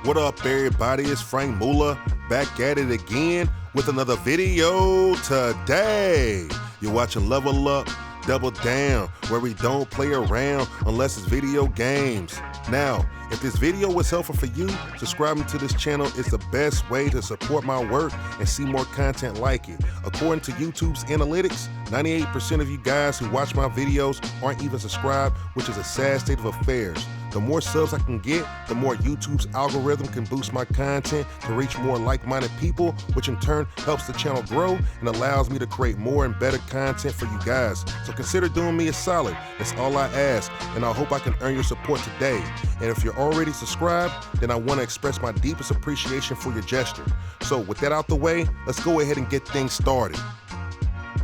What up, everybody? It's Frank Muller back at it again with another video today. You're watching Level Up, Double Down, where we don't play around unless it's video games. Now, if this video was helpful for you, subscribing to this channel is the best way to support my work and see more content like it. According to YouTube's analytics, 98% of you guys who watch my videos aren't even subscribed, which is a sad state of affairs. The more subs I can get, the more YouTube's algorithm can boost my content to reach more like-minded people, which in turn helps the channel grow and allows me to create more and better content for you guys. So consider doing me a solid. That's all I ask, and I hope I can earn your support today. And if you're already subscribed, then I want to express my deepest appreciation for your gesture. So with that out the way, let's go ahead and get things started.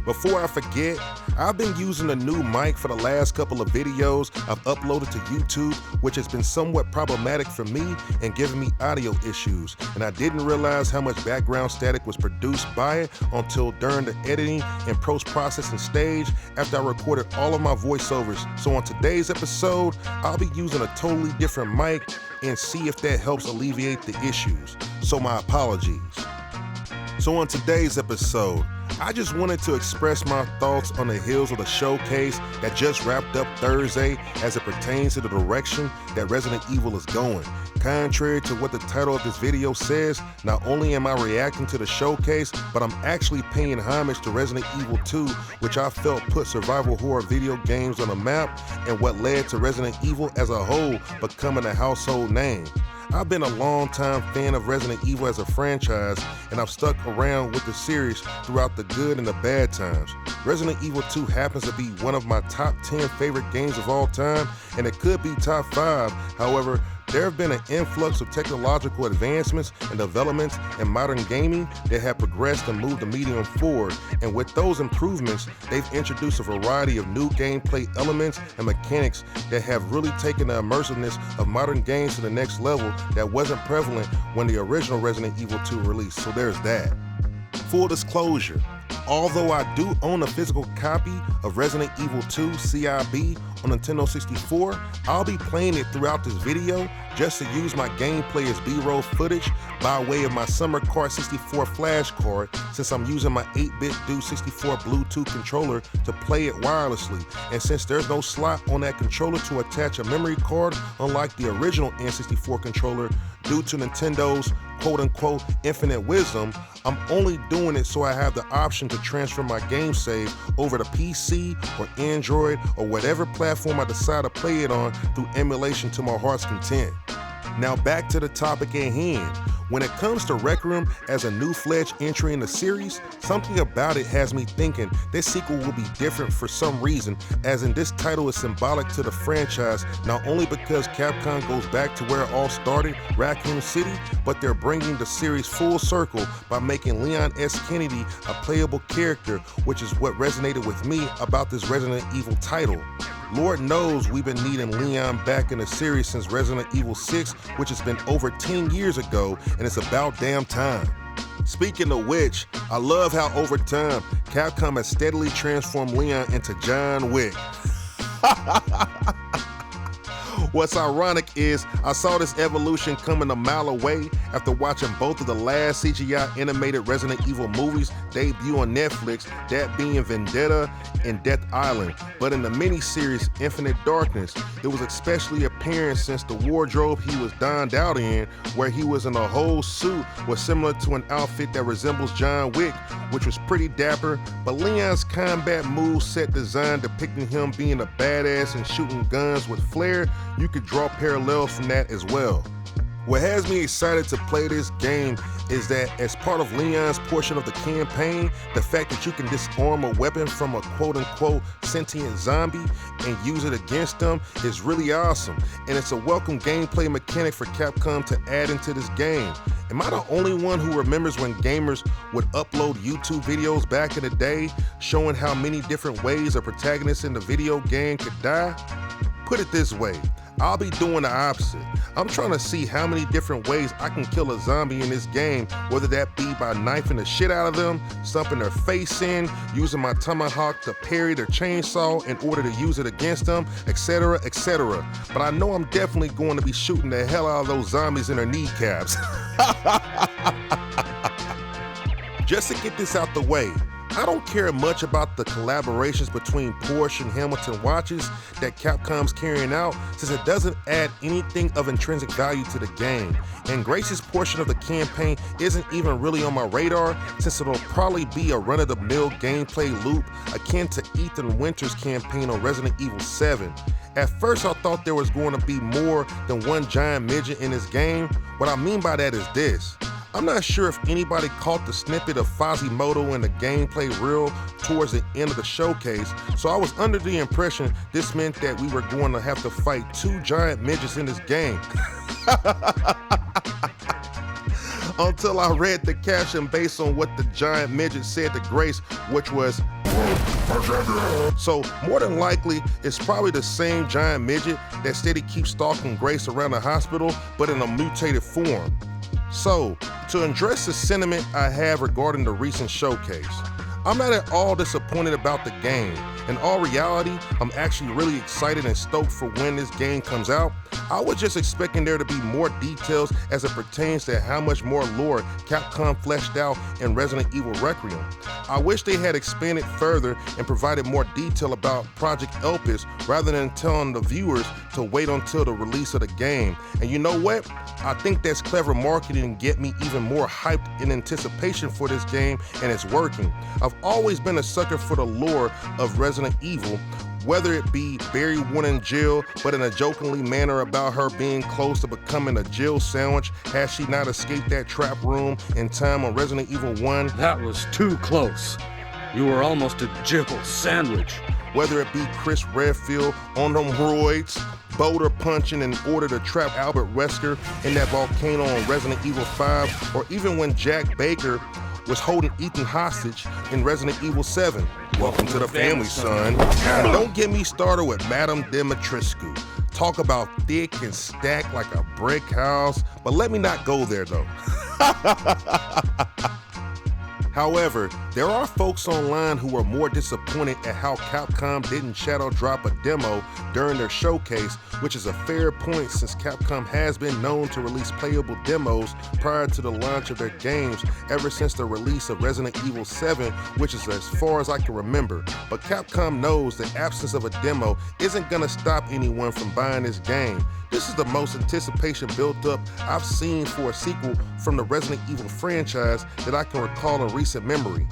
Before I forget, I've been using a new mic for the last couple of videos I've uploaded to YouTube, which has been somewhat problematic for me and giving me audio issues. And I didn't realize how much background static was produced by it until during the editing and post-processing stage after I recorded all of my voiceovers. So on today's episode, I'll be using a totally different mic and see if that helps alleviate the issues. So my apologies. So on today's episode, I just wanted to express my thoughts on the heels of the showcase that just wrapped up Thursday as it pertains to the direction that Resident Evil is going. Contrary to what the title of this video says, not only am I reacting to the showcase, but I'm actually paying homage to Resident Evil 2, which I felt put survival horror video games on the map and what led to Resident Evil as a whole becoming a household name. I've been a long-time fan of Resident Evil as a franchise, and I've stuck around with the series throughout the good and the bad times. Resident Evil 2 happens to be one of my top 10 favorite games of all time, and it could be top 5. However, there have been an influx of technological advancements and developments in modern gaming that have progressed and moved the medium forward, and with those improvements, they've introduced a variety of new gameplay elements and mechanics that have really taken the immersiveness of modern games to the next level that wasn't prevalent when the original Resident Evil 2 released, so there's that. Full disclosure, although I do own a physical copy of Resident Evil 2 CIB on Nintendo 64, I'll be playing it throughout this video just to use my gameplay as B-roll footage by way of my Summer Card 64 flash card, since I'm using my 8-bit Dude 64 Bluetooth controller to play it wirelessly, and since there's no slot on that controller to attach a memory card, unlike the original N64 controller, due to Nintendo's quote-unquote infinite wisdom, I'm only doing it so I have the option to transfer my game save over to PC or Android or whatever platform I decide to play it on through emulation to my heart's content. Now back to the topic at hand. When it comes to Requiem as a new-fledged entry in the series, something about it has me thinking this sequel will be different for some reason, as in this title is symbolic to the franchise, not only because Capcom goes back to where it all started, Raccoon City, but they're bringing the series full circle by making Leon S. Kennedy a playable character, which is what resonated with me about this Resident Evil title. Lord knows we've been needing Leon back in the series since Resident Evil 6, which has been over 10 years ago, and it's about damn time. Speaking of which, I love how over time, Capcom has steadily transformed Leon into John Wick. What's ironic is I saw this evolution coming a mile away after watching both of the last CGI animated Resident Evil movies debut on Netflix, that being Vendetta and Death Island. But in the miniseries Infinite Darkness, it was especially apparent since the wardrobe he was donned out in, where he was in a whole suit, was similar to an outfit that resembles John Wick, which was pretty dapper, but Leon's combat moveset design depicting him being a badass and shooting guns with flair, you could draw parallels from that as well. What has me excited to play this game is that as part of Leon's portion of the campaign, the fact that you can disarm a weapon from a quote-unquote sentient zombie and use it against them is really awesome, and it's a welcome gameplay mechanic for Capcom to add into this game. Am I the only one who remembers when gamers would upload YouTube videos back in the day showing how many different ways a protagonist in the video game could die? Put it this way, I'll be doing the opposite. I'm trying to see how many different ways I can kill a zombie in this game, whether that be by knifing the shit out of them, stomping their face in, using my tomahawk to parry their chainsaw in order to use it against them, etc., etc. But I know I'm definitely going to be shooting the hell out of those zombies in their kneecaps. Just to get this out the way, I don't care much about the collaborations between Porsche and Hamilton watches that Capcom's carrying out, since it doesn't add anything of intrinsic value to the game. And Grace's portion of the campaign isn't even really on my radar, since it'll probably be a run-of-the-mill gameplay loop akin to Ethan Winters' campaign on Resident Evil 7. At first I thought there was going to be more than one giant midget in this game. What I mean by that is this. I'm not sure if anybody caught the snippet of Fazimoto in the gameplay reel towards the end of the showcase, so I was under the impression this meant that we were going to have to fight two giant midgets in this game. Until I read the caption based on what the giant midget said to Grace, which was, so more than likely, it's probably the same giant midget that steady keeps stalking Grace around the hospital, but in a mutated form. So, to address the sentiment I have regarding the recent showcase, I'm not at all disappointed about the game. In all reality, I'm actually really excited and stoked for when this game comes out. I was just expecting there to be more details as it pertains to how much more lore Capcom fleshed out in Resident Evil Requiem. I wish they had expanded further and provided more detail about Project Elpis rather than telling the viewers to wait until the release of the game. And you know what? I think that's clever marketing to get me even more hyped in anticipation for this game, and it's working. I've always been a sucker for the lore of Resident Evil, whether it be Barry Warren in jail, but in a jokingly manner about her being close to becoming a Jill sandwich had she not escaped that trap room in time on Resident Evil 1. That was too close. You were almost a Jill sandwich. Whether it be Chris Redfield on them roids, boulder punching in order to trap Albert Wesker in that volcano on Resident Evil 5, or even when Jack Baker was holding Ethan hostage in Resident Evil 7. Welcome to the family, son. And don't get me started with Madame Dimitrescu. Talk about thick and stacked like a brick house, but let me not go there though. However, there are folks online who are more disappointed at how Capcom didn't shadow drop a demo during their showcase, which is a fair point since Capcom has been known to release playable demos prior to the launch of their games ever since the release of Resident Evil 7, which is as far as I can remember. But Capcom knows the absence of a demo isn't gonna stop anyone from buying this game. This is the most anticipation built up I've seen for a sequel from the Resident Evil franchise that I can recall in recent memory.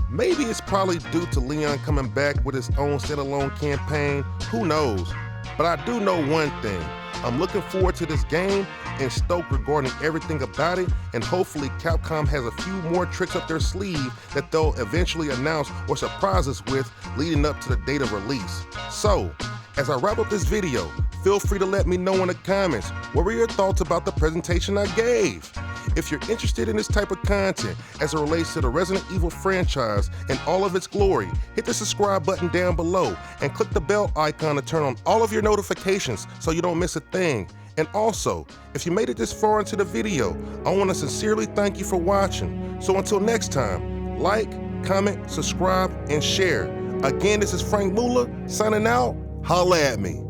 Maybe it's probably due to Leon coming back with his own standalone campaign, who knows? But I do know one thing, I'm looking forward to this game and stoked regarding everything about it, and hopefully Capcom has a few more tricks up their sleeve that they'll eventually announce or surprise us with leading up to the date of release. So, as I wrap up this video, feel free to let me know in the comments, what were your thoughts about the presentation I gave? If you're interested in this type of content as it relates to the Resident Evil franchise and all of its glory, hit the subscribe button down below and click the bell icon to turn on all of your notifications so you don't miss a thing. And also, if you made it this far into the video, I want to sincerely thank you for watching. So until next time, like, comment, subscribe, and share. Again, this is Frank Mula signing out. Holla at me.